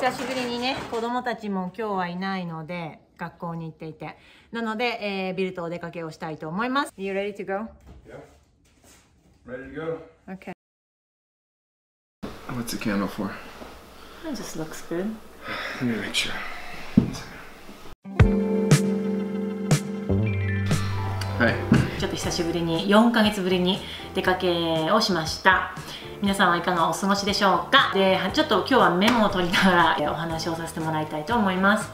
久しぶりにね、子供たちも今日はいないので、学校に行っていて。なので、ビルとお出かけをしたいと思います。You ready to go? Yeah. Ready to go. Okay. What's the candle for? It just looks good. Let me make sure. はい。ちょっと久しぶりに、4ヶ月ぶりに出かけをしました。皆さんはいかがお過ごしでしょうか。で、ちょっと今日はメモを取りながらお話をさせてもらいたいと思います。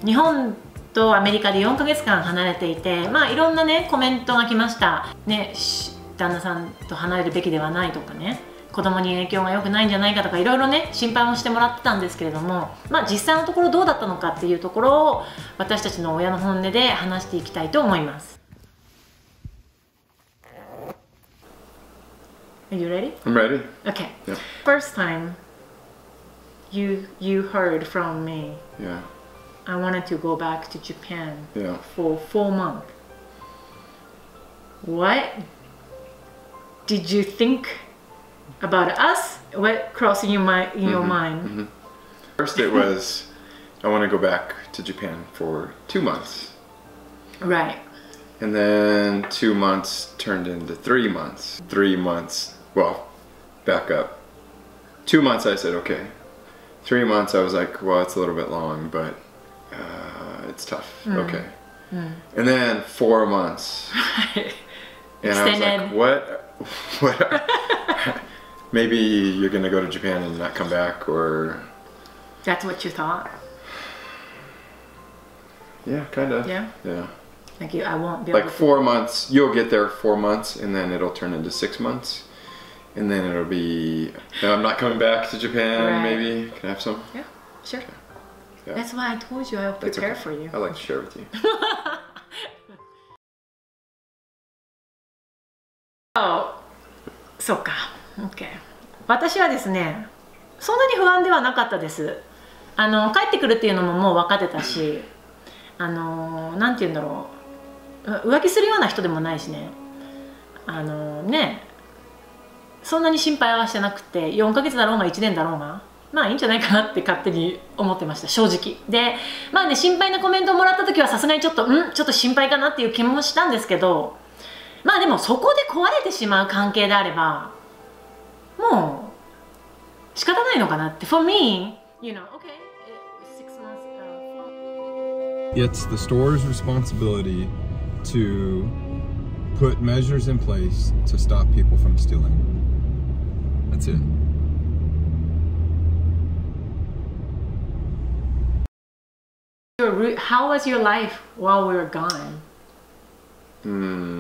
日本とアメリカで4ヶ月間離れていて、まあいろんなねコメントが来ました。ね、旦那さんと離れるべきではないとかね、子供に影響が良くないんじゃないかとかいろいろね心配もしてもらってたんですけれども、まあ実際のところどうだったのかっていうところを私たちの親の本音で話していきたいと思います。Are you ready? I'm ready. Okay. Yeah. First time you heard from me. Yeah. I wanted to go back to Japan Yeah. for 4 months. What did you think about us? What crossed in your mind? Mm-hmm. First it was, I want to go back to Japan for 2 months. Right. And then 2 months turned into 3 months. 3 months, well, back up. 2 months I said, okay. 3 months I was like, well, it's a little bit long, but it's tough. Okay. And then 4 months. And I was like, what maybe you're gonna go to Japan and not come back, or... That's what you thought? Yeah, kind of. Yeah? Yeah. Like I won't be able like 4 months, you'll get there 4 months, and then it'll turn into 6 months. And then it'll be, no, I'm not coming back to Japan, Right. Maybe. Can I have some? Yeah, sure. Okay. Yeah. That's why I told you I'll prepare okay. for you. I like to share with you. Oh, そうか。OK。私はですね、そんなに不安ではなかったです。帰ってくるっていうのももう分かってたし、なんて言うんだろう。浮気するような人でもないしね。そんなに心配はしてなくて、4ヶ月だろうが1年だろうが、まあいいんじゃないかなって勝手に思ってました、正直。で、まあね、心配なコメントをもらった時はさすがにちょっと心配かなっていう気もしたんですけど、まあでもそこで壊れてしまう関係であれば、もう仕方ないのかなって。For me, you know, okay, 6 months. It's the store's responsibility to put measures in place to stop people from stealing. That's it. How was your life while we were gone?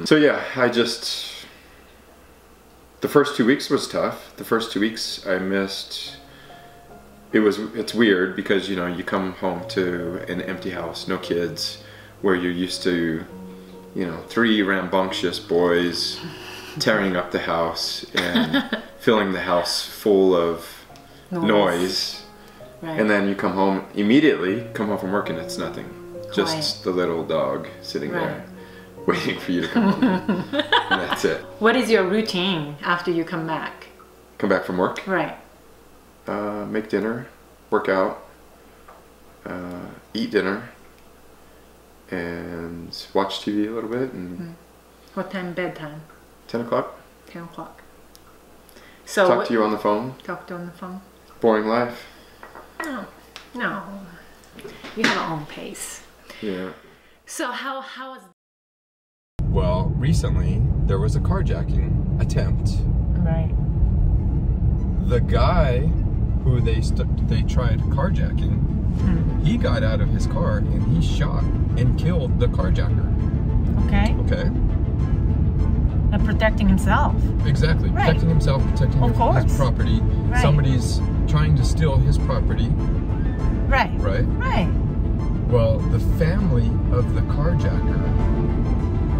So yeah, the first 2 weeks was tough. The first 2 weeks I missed. It's weird because, you know, you come home to an empty house, no kids, where you're used to, you know, 3 rambunctious boys tearing up the house and filling the house full of noise. Right. And then you come home from work and it's nothing. Just the little dog sitting there waiting for you to come home. And that's it. What is your routine after you come back? Come back from work? Right. Make dinner, work out, eat dinner, and watch TV a little bit. And What time bedtime? 10 o'clock. 10 o'clock. So talk to you on the phone. Talk to you on the phone? Boring life. No. You have your own pace. Yeah. So how is... Well, recently there was a carjacking attempt. Right. The guy who they tried carjacking, he got out of his car and he shot and killed the carjacker. Okay. Okay. And protecting himself. Exactly. Right. Protecting himself, protecting his property. Right. Somebody's trying to steal his property. Right. Right? Right. Well, the family of the carjacker,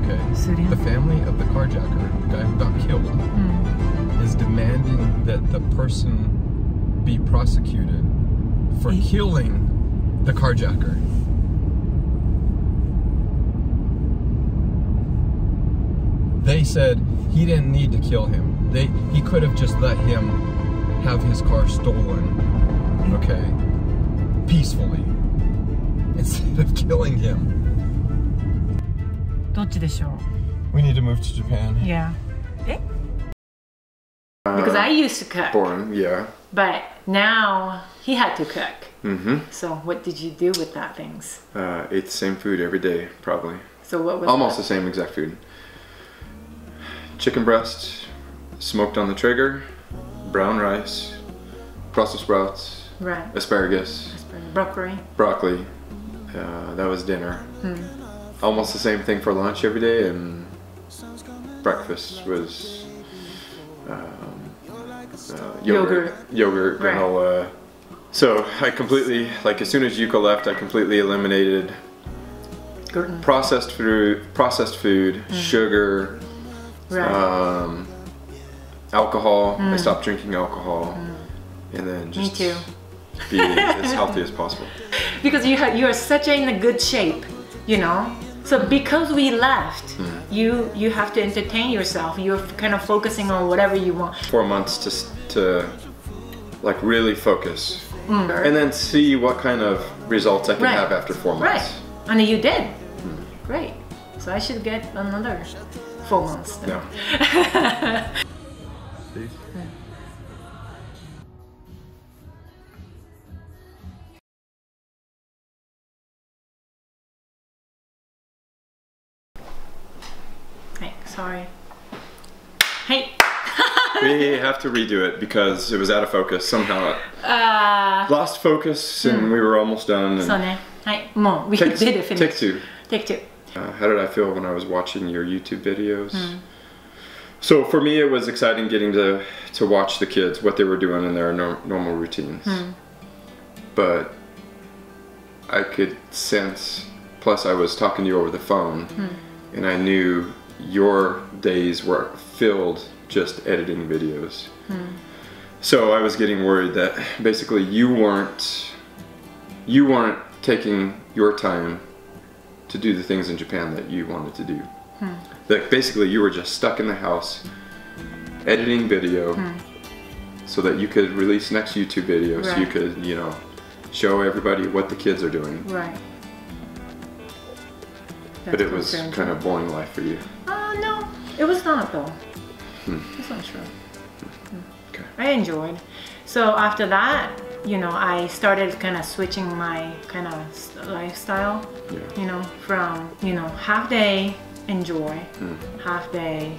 okay, the family of the carjacker, the guy who got killed, is demanding that the person be prosecuted for killing the carjacker. They said he didn't need to kill him. He could have just let him have his car stolen, okay? peacefully instead of killing him. どっちでしょう? We need to move to Japan. Yeah. Because I used to cook. Born, yeah. But now he had to cook. Mm-hmm. So what did you do with that things? Ate the same food every day, probably. So what was almost that? the same exact food. Chicken breast, smoked on the Traeger, brown rice, Brussels sprouts, right. asparagus, broccoli. Broccoli. That was dinner. Almost the same thing for lunch every day, and breakfast was yogurt, granola. Right. So I completely, like as soon as Yuko left, I completely eliminated gluten, processed food, sugar, right. Alcohol. I stopped drinking alcohol, and then just Me too. be as healthy as possible. Because you are such in a good shape, you know. So because we left, you have to entertain yourself. You're kind of focusing on whatever you want. 4 months to like really focus, and then see what kind of results I can have after 4 months. Right, and you did. Great. So I should get another 4 months then. Yeah. Hey, sorry. Hey. We have to redo it because it was out of focus somehow. Lost focus and we were almost done. And そうね。はい、もう we did it. Finish. Take two. Take two. How did I feel when I was watching your YouTube videos? So for me, it was exciting getting to watch the kids, what they were doing in their normal routines. But I could sense, plus I was talking to you over the phone, and I knew your days were filled just editing videos. So I was getting worried that basically you weren't taking your time to do the things in Japan that you wanted to do. That basically you were just stuck in the house editing video so that you could release next YouTube video, so you could, you know, show everybody what the kids are doing. Right. But it was kind of boring life for you. No, it was not though. It's not true. Okay. I enjoyed. So after that, you know, I started kind of switching my kind of lifestyle. You know, from, you know, half day enjoy, half day,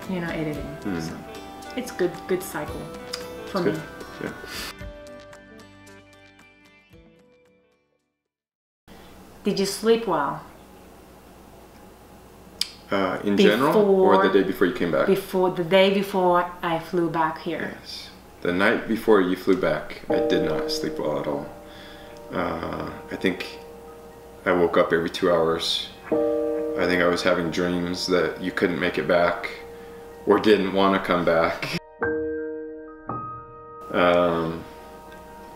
you know, editing. So it's good cycle for me. Yeah. Did you sleep well? In general, or the day before you came back? The day before I flew back here. Yes. The night before you flew back, I did not sleep well at all. I think I woke up every 2 hours. I think I was having dreams that you couldn't make it back or didn't want to come back.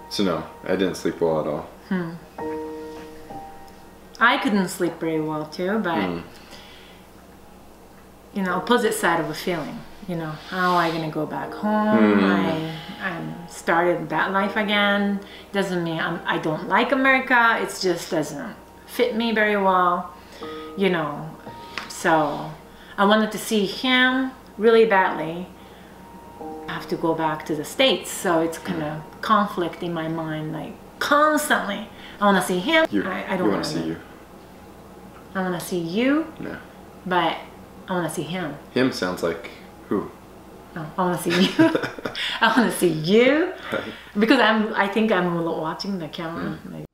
So no, I didn't sleep well at all. I couldn't sleep very well too, but you know, opposite side of a feeling. You know, how am I gonna go back home? I started that life again. Doesn't mean I don't like America. It just doesn't fit me very well. You know, so I wanted to see him really badly. I have to go back to the States, so it's kind of conflict in my mind, like constantly. I want to see him. I don't want to see you. I want to see you. No. But I want to see him. Him sounds like who? Oh, I want to see you. I want to see you. Right. Because I think I'm watching the camera. Like,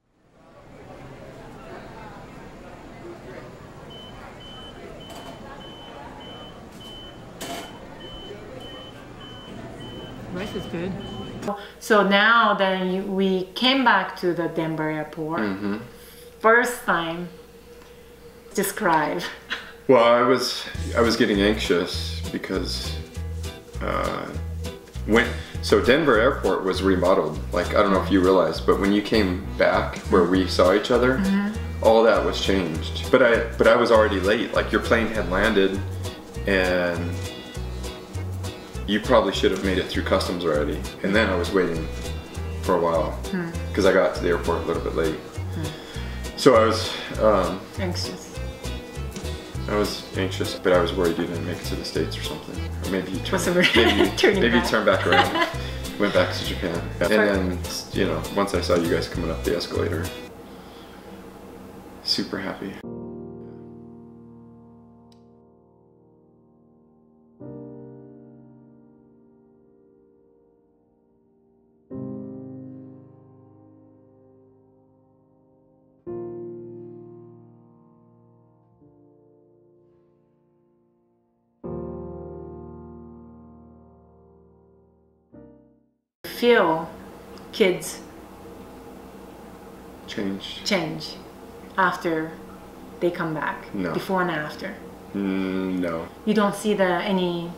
rice is good. So now then we came back to the Denver airport. First time, describe. Well, I was getting anxious because so Denver airport was remodeled. Like, I don't know if you realized, but when you came back where we saw each other, all that was changed. But I was already late. Like, your plane had landed and you probably should have made it through customs already. And then I was waiting for a while because I got to the airport a little bit late. So I was anxious. I was anxious, but I was worried you didn't make it to the States or something. Or maybe you turned back around, went back to Japan. And then, you know, once I saw you guys coming up the escalator, super happy. Feel kids change after they come back? No. Before and after? No. You don't see any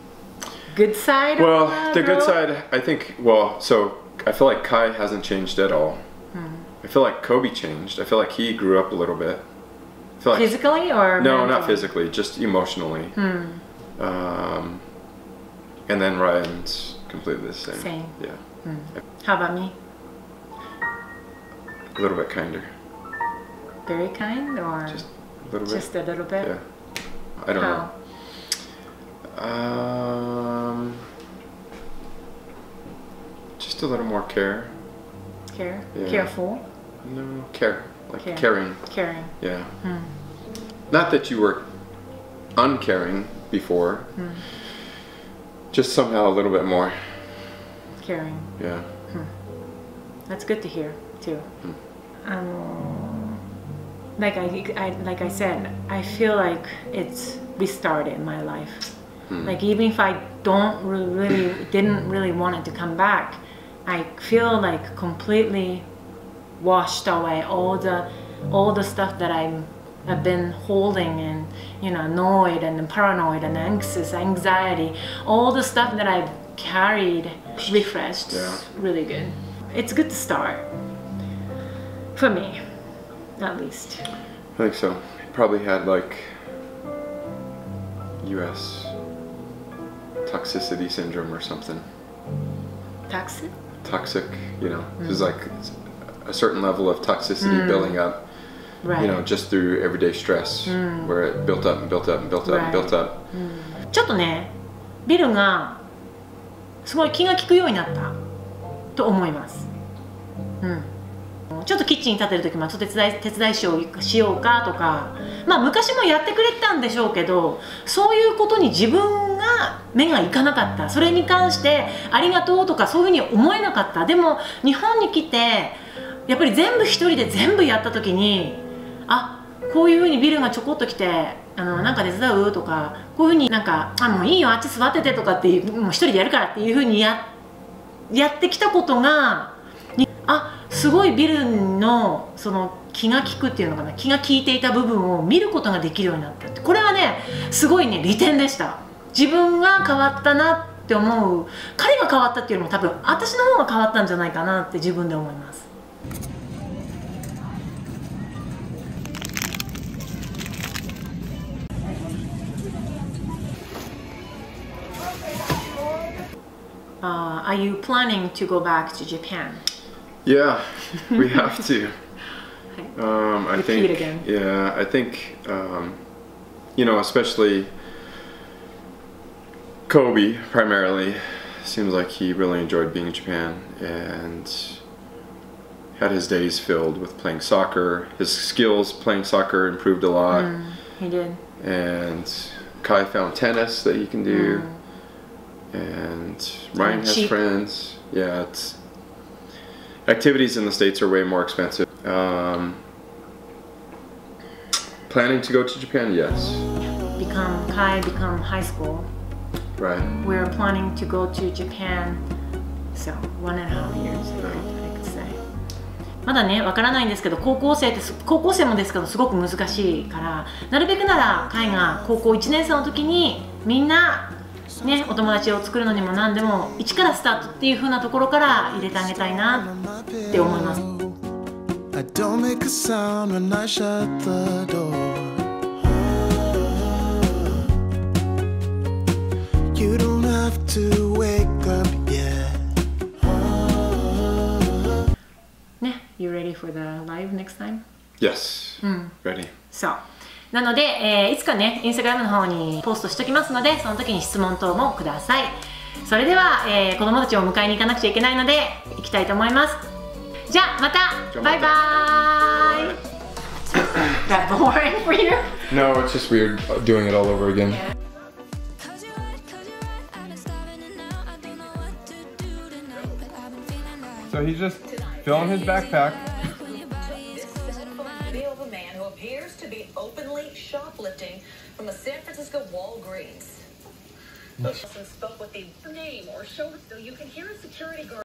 good side? Well, the good side, I think, so I feel like Kai hasn't changed at all. I feel like Kobe changed. I feel like he grew up a little bit. I feel like, physically or no, mentally? not physically, just emotionally. And then Ryan's completely the same. Same. Yeah. How about me? A little bit kinder. Very kind, or Just a little bit. just a little bit? Yeah. I don't How? know. Just a little more care. Care? Yeah. Careful? No, care. Like Care. caring. Caring. Yeah. Not that you were uncaring before. Just somehow a little bit more. Caring. Yeah. That's good to hear too. Like I said, I feel like it's restarted my life. Like even if I didn't really want it to come back, I feel like completely washed away all the stuff that I've been holding, and annoyed and paranoid and anxious, anxiety, all the stuff that I've carried, refreshed. Yeah. Really good. It's good to start for me, at least. I think so. Probably had like US toxicity syndrome or something. Toxic? Toxic, there's like a certain level of toxicity building up, Right. just through everyday stress, where it built up and built up and built up and built up. ちょっとね、ビルがすごい気が利くようになったと思います。ちょっとキッチンに立ってる時も手伝いしようかとか、まあ昔もやってくれてたんでしょうけど、そういうことに自分が目がいかなかった。それに関してありがとうとかそういうふうに思えなかった。でも日本に来てやっぱり全部一人で全部やった時に、こういうふうにビルがちょこっと来てなんか手伝うとか、こういうふうにもういいよあっち座っててとかっていう、もう一人でやるからっていうふうにやってきたことが、すごいビルのその気が利くっていうのかな、気が利いていた部分を見ることができるようになったって、これはねすごいね利点でした。自分が変わったなって思う、彼が変わったっていうのも多分私の方が変わったんじゃないかなって自分で思います。Are you planning to go back to Japan? Yeah, we have to. I think. Repeat again. Yeah, I think. Especially Kobe primarily seems like he really enjoyed being in Japan and had his days filled with playing soccer. His skills playing soccer improved a lot. He did. And Kai found tennis that he can do. And Ryan has friends. Yeah, activities in the States are way more expensive. Planning to go to Japan? Yes. Kai become high school. Right. We're planning to go to Japan. So 1.5 years, I could say. まだね、わからないんですけど、高校生もですけどすごく難しいから、なるべくならカイが高校1年生の時にみんなね、お友達を作るのにも何でも一からスタートっていう風なところから入れてあげたいなって思います。I don't make a sound when I shut the door. You don't have to wake up yet. for the live next time? Yes. Ready. そうなので、いつかねインスタグラムの方にポストしときますので、その時に質問等もください。それでは、子供たちを迎えに行かなくちゃいけないので行きたいと思います。じゃあまたバイバーイ。That boring for you? No, it's just weird doing it all over again. So he's just filling his backpack. Video of a man who appears to be openly shoplifting from a San Francisco Walgreens. Spoke with the name or showed so you can hear a security guard.